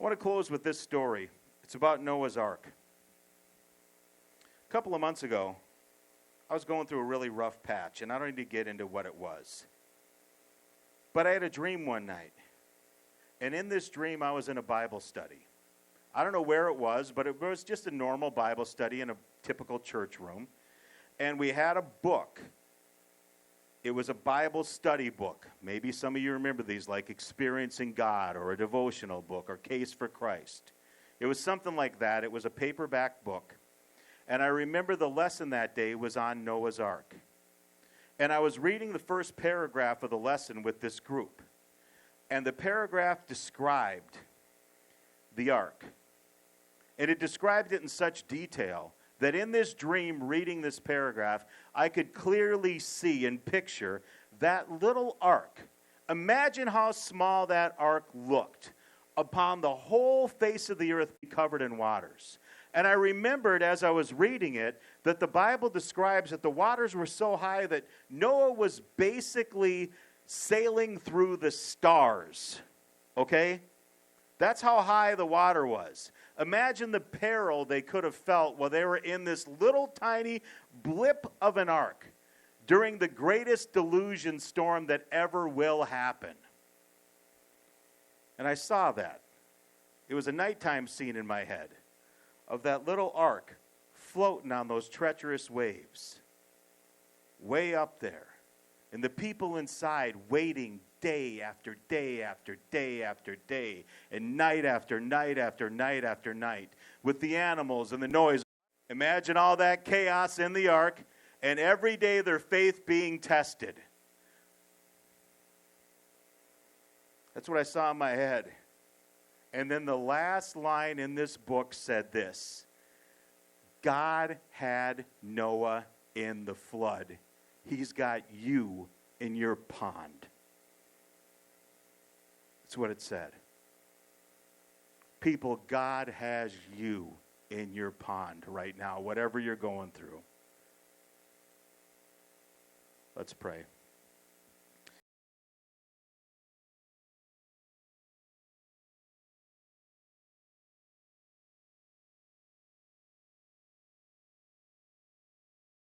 want to close with this story. It's about Noah's Ark. A couple of months ago, I was going through a really rough patch, and I don't need to get into what it was. But I had a dream one night. And in this dream, I was in a Bible study. I don't know where it was, but it was just a normal Bible study in a typical church room. And we had a book. It was a Bible study book. Maybe some of you remember these, like Experiencing God, or a devotional book, or Case for Christ. It was something like that. It was a paperback book. And I remember the lesson that day was on Noah's Ark. And I was reading the first paragraph of the lesson with this group. And the paragraph described the ark. And it described it in such detail that in this dream, reading this paragraph, I could clearly see and picture that little ark. Imagine how small that ark looked upon the whole face of the earth covered in waters. And I remembered as I was reading it that the Bible describes that the waters were so high that Noah was basically sailing through the stars. Okay? That's how high the water was. Imagine the peril they could have felt while they were in this little tiny blip of an ark during the greatest delusion storm that ever will happen. And I saw that. It was a nighttime scene in my head of that little ark floating on those treacherous waves, way up there, and the people inside waiting day after day after day after day, and night after night after night after night, with the animals and the noise. Imagine all that chaos in the ark, and every day their faith being tested. That's what I saw in my head. And then the last line in this book said this: God had Noah in the flood. He's got you in your pond. That's what it said. People, God has you in your pond right now, whatever you're going through. Let's pray.